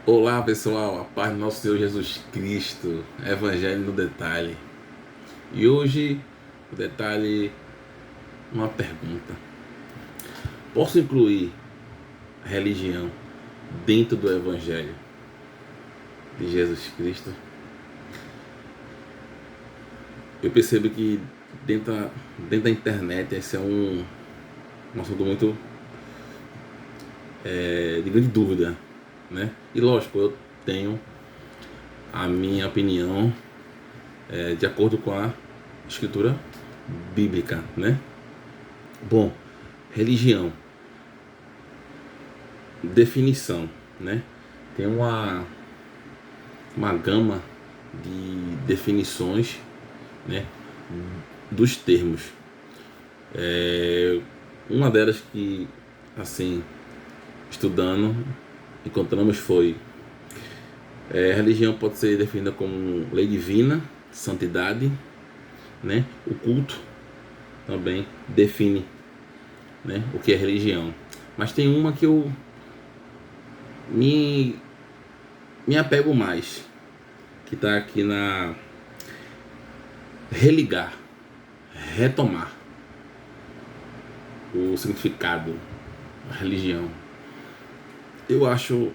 Olá pessoal, a paz do nosso Senhor Jesus Cristo, Evangelho no detalhe. E hoje o detalhe, uma pergunta: posso incluir a religião dentro do Evangelho de Jesus Cristo? Eu percebo que dentro da internet esse é um assunto muito de grande dúvida, né? E lógico, eu tenho a minha opinião de acordo com a escritura bíblica, né? Bom, religião, definição, né? Tem uma gama de definições, né, dos termos. Uma delas que, assim, estudando, encontramos foi religião pode ser definida como lei divina, santidade, né? O culto também define, né, o que é religião. Mas tem uma que eu me, me apego mais, que está aqui na religar, retomar o significado da religião. Eu acho,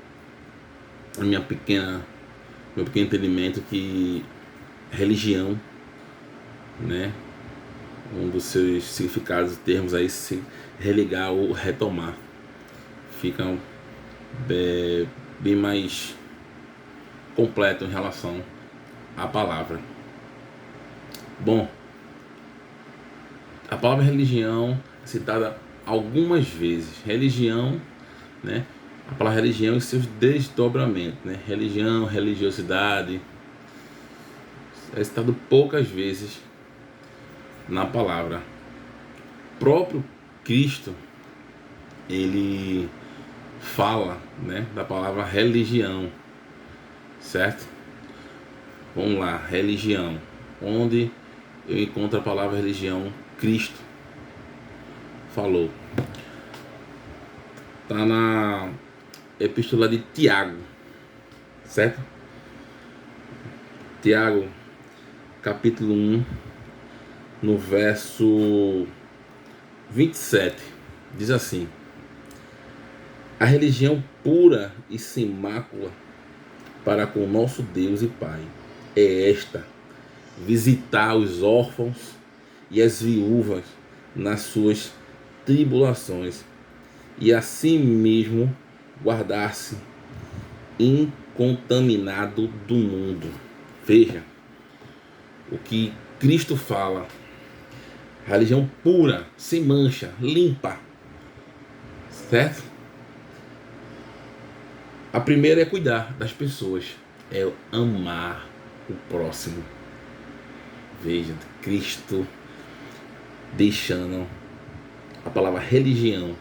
a meu pequeno entendimento, que religião, né, um dos seus significados e termos aí, se religar ou retomar, ficam bem mais completo em relação à palavra. Bom, a palavra religião é citada algumas vezes. Religião, né? A palavra religião e seus desdobramentos, né? Religião, religiosidade, é citado poucas vezes na palavra. O próprio Cristo, ele fala, né, da palavra religião, certo? Vamos lá, religião. Onde eu encontro a palavra religião? Cristo falou. Está na epístola de Tiago, certo? Tiago, capítulo 1, no verso 27, diz assim: a religião pura e sem mácula para com o nosso Deus e Pai é esta: visitar os órfãos e as viúvas nas suas tribulações, e assim mesmo guardar-se incontaminado do mundo. Veja o que Cristo fala: religião pura, sem mancha, limpa, certo? A primeira é cuidar das pessoas, é amar o próximo. Veja, Cristo deixando a palavra religião.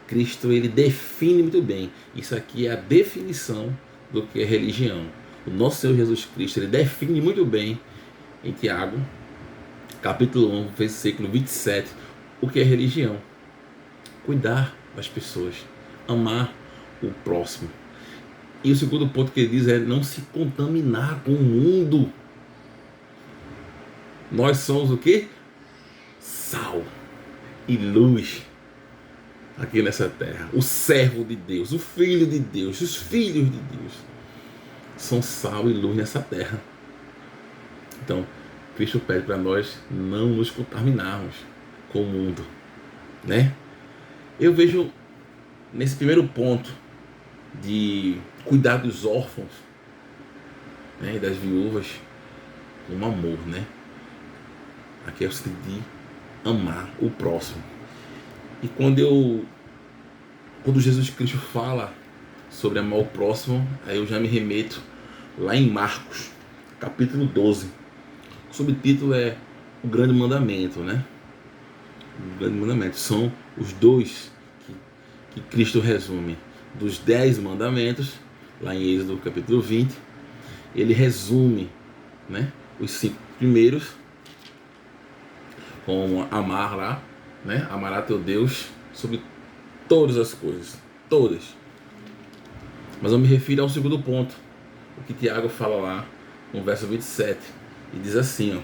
Cristo, ele define muito bem. Isso aqui é a definição do que é religião. O nosso Senhor Jesus Cristo, ele define muito bem em Tiago, capítulo 1, versículo 27, o que é religião. Cuidar das pessoas, amar o próximo. E o segundo ponto que ele diz é não se contaminar com o mundo. Nós somos o quê? Sal e luz aqui nessa terra. O servo de Deus, o filho de Deus, os filhos de Deus são sal e luz nessa terra. Então, Cristo pede para nós não nos contaminarmos com o mundo, né? Eu vejo nesse primeiro ponto de cuidar dos órfãos, né, e das viúvas, um amor, né? Aqui é o sentido de amar o próximo. E quando Jesus Cristo fala sobre amar o próximo, aí eu já me remeto lá em Marcos, capítulo 12. O subtítulo é o grande mandamento, né? O grande mandamento são os dois que Cristo resume. Dos 10 mandamentos, lá em Êxodo capítulo 20, ele resume, né, os 5 primeiros, como amar lá, né? Amará teu Deus sobre todas as coisas, todas. Mas eu me refiro ao segundo ponto, o que Tiago fala lá no verso 27, e diz assim, ó: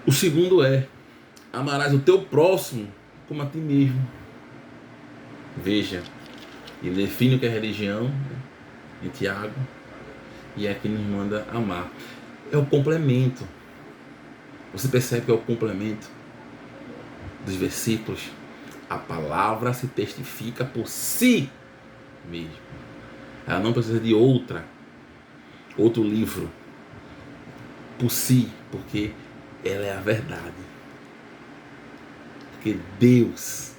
o segundo é: amarás o teu próximo como a ti mesmo. Veja, ele define o que é religião em Tiago, e é que nos manda amar. É o complemento. Você percebe que é o complemento dos versículos? A palavra se testifica por si mesmo. Ela não precisa de outro livro por si, porque ela é a verdade. Porque Deus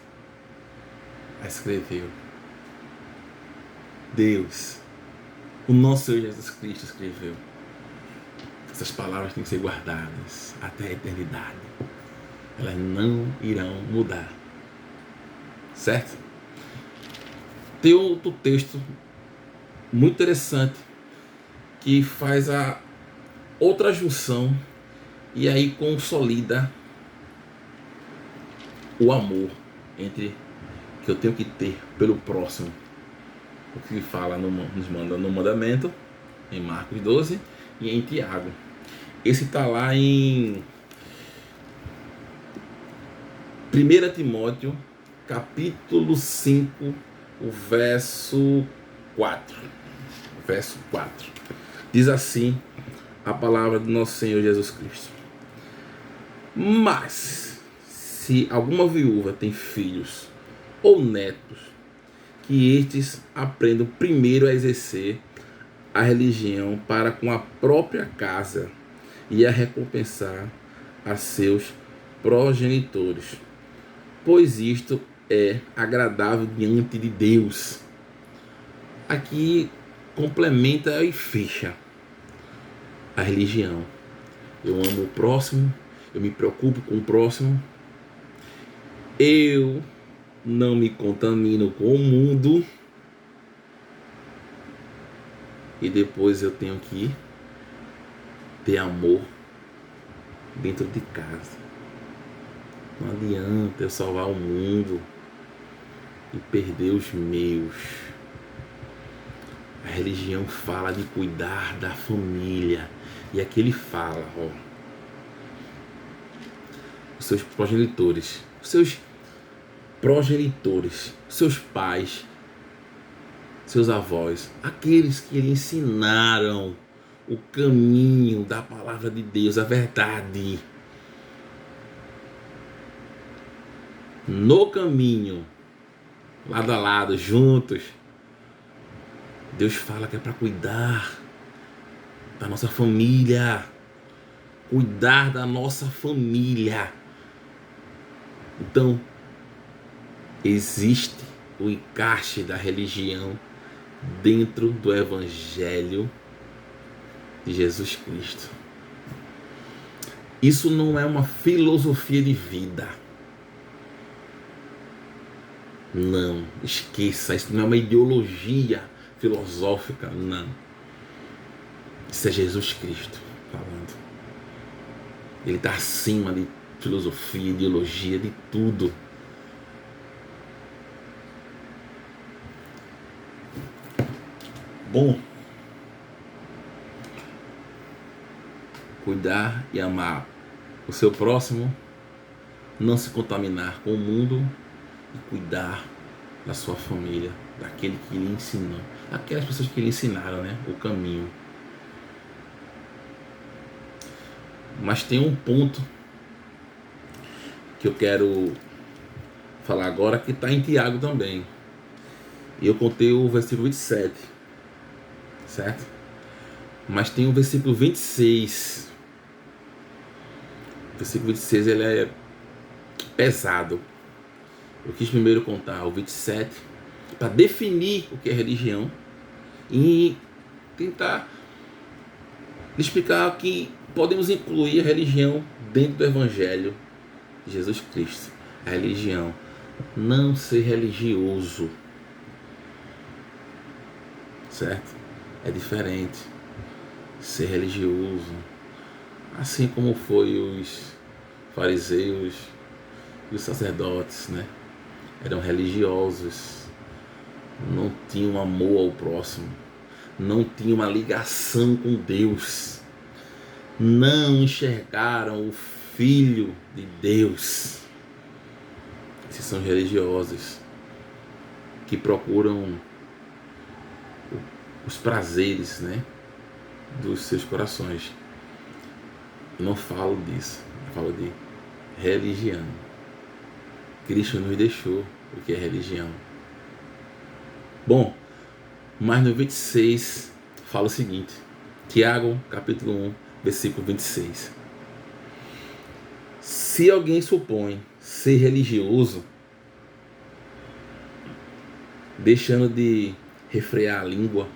a escreveu. Deus, o nosso Senhor Jesus Cristo escreveu. Essas palavras têm que ser guardadas até a eternidade. Elas não irão mudar. Certo? Tem outro texto muito interessante que faz a outra junção e aí consolida o amor entre que eu tenho que ter pelo próximo. O que fala nos manda no mandamento, em Marcos 12 e em Tiago. Esse está lá em 1 Timóteo, capítulo 5, o verso 4. Verso 4. Diz assim a palavra do nosso Senhor Jesus Cristo: mas, se alguma viúva tem filhos ou netos, que estes aprendam primeiro a exercer a religião para com a própria casa e a recompensar a seus progenitores, pois isto é agradável diante de Deus. Aqui complementa e fecha a religião. Eu amo o próximo, eu me preocupo com o próximo, eu não me contamino com o mundo, e depois eu tenho que ter amor dentro de casa. Não adianta eu salvar o mundo e perder os meus. A religião fala de cuidar da família, e aqui ele fala, ó, os seus progenitores, seus pais, seus avós, aqueles que lhe ensinaram o caminho da palavra de Deus, a verdade. No caminho, lado a lado, juntos, Deus fala que é para cuidar da nossa família. Cuidar da nossa família. Então, existe o encaixe da religião dentro do Evangelho de Jesus Cristo. Isso não é uma filosofia de vida. Não, esqueça, isso não é uma ideologia filosófica, não. Isso é Jesus Cristo falando. Ele está acima de filosofia, ideologia, de tudo. Bom, cuidar e amar o seu próximo, não se contaminar com o mundo e cuidar da sua família, daquele que lhe ensinou, aquelas pessoas que lhe ensinaram, né, o caminho. Mas tem um ponto que eu quero falar agora, que está em Tiago também. E eu contei o versículo 27, certo? Mas tem o versículo 26. O versículo 26 ele é pesado. Eu quis primeiro contar o 27 para definir o que é religião e tentar explicar que podemos incluir a religião dentro do Evangelho de Jesus Cristo. A religião, não ser religioso, certo? É diferente ser religioso, assim como foi os fariseus e os sacerdotes, né? Eram religiosos, não tinham um amor ao próximo, não tinham uma ligação com Deus, não enxergaram o Filho de Deus. Esses são religiosos que procuram os prazeres, né, dos seus corações. Eu não falo disso, eu falo de religião. Cristo nos deixou o que é religião. Bom, mas no 26 fala o seguinte, Tiago, capítulo 1, versículo 26. Se alguém supõe ser religioso, deixando de refrear a língua,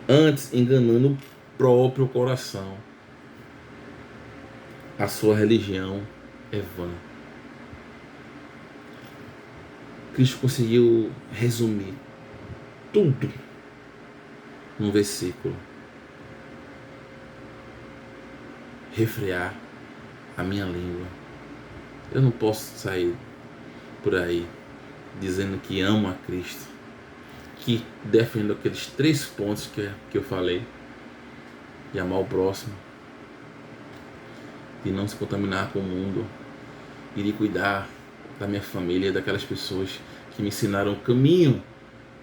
antes enganando o próprio coração, a sua religião é vã. Cristo conseguiu resumir tudo num versículo. Refrear a minha língua. Eu não posso sair por aí dizendo que amo a Cristo, que defendo aqueles 3 pontos que eu falei, de amar o próximo, de não se contaminar com o mundo e de cuidar da minha família, daquelas pessoas que me ensinaram o caminho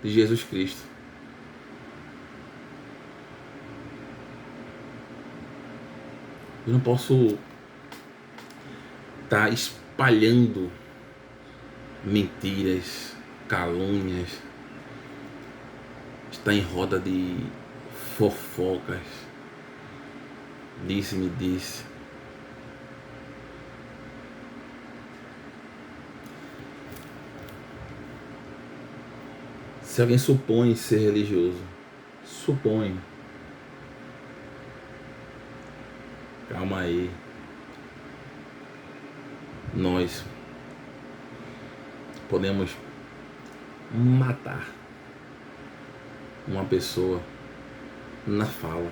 de Jesus Cristo. Eu não posso estar espalhando mentiras, calúnias, estar em roda de fofocas, disse-me disse. Se alguém supõe ser religioso, supõe. Calma aí. Nós podemos matar uma pessoa na fala.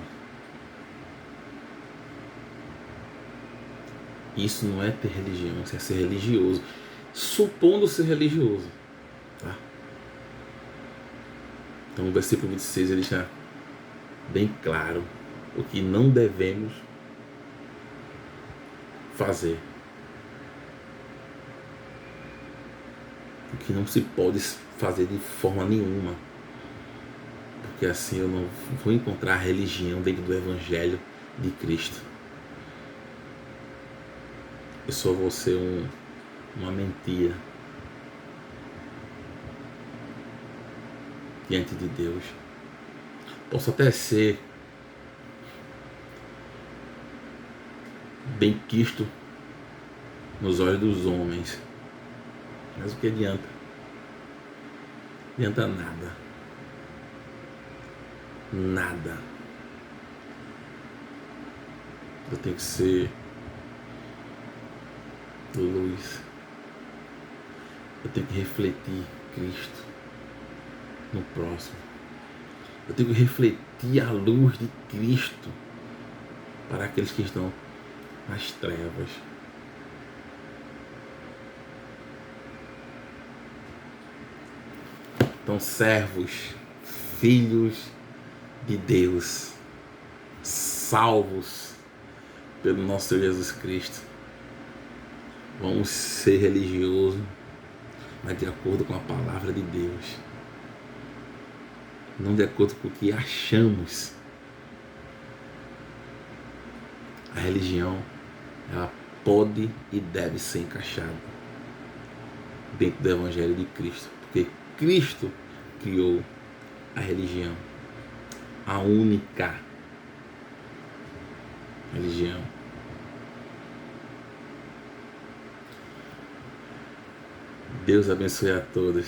Isso não é ter religião, isso é ser religioso. Supondo ser religioso. Tá? Então o versículo 26 ele está bem claro o que não devemos fazer. O que não se pode fazer de forma nenhuma. Porque assim eu não vou encontrar religião dentro do Evangelho de Cristo. Eu só vou ser uma mentira diante de Deus. Posso até ser bem quisto nos olhos dos homens, mas o que adianta? Não adianta nada. Nada. Eu tenho que ser luz. Eu tenho que refletir Cristo no próximo. Eu tenho que refletir a luz de Cristo para aqueles que estão nas trevas. Então, servos, filhos de Deus, salvos pelo nosso Senhor Jesus Cristo, vamos ser religiosos, mas de acordo com a palavra de Deus, não de acordo com o que achamos. A religião, ela pode e deve ser encaixada dentro do Evangelho de Cristo, porque Cristo criou a religião, a única religião. Deus abençoe a todos.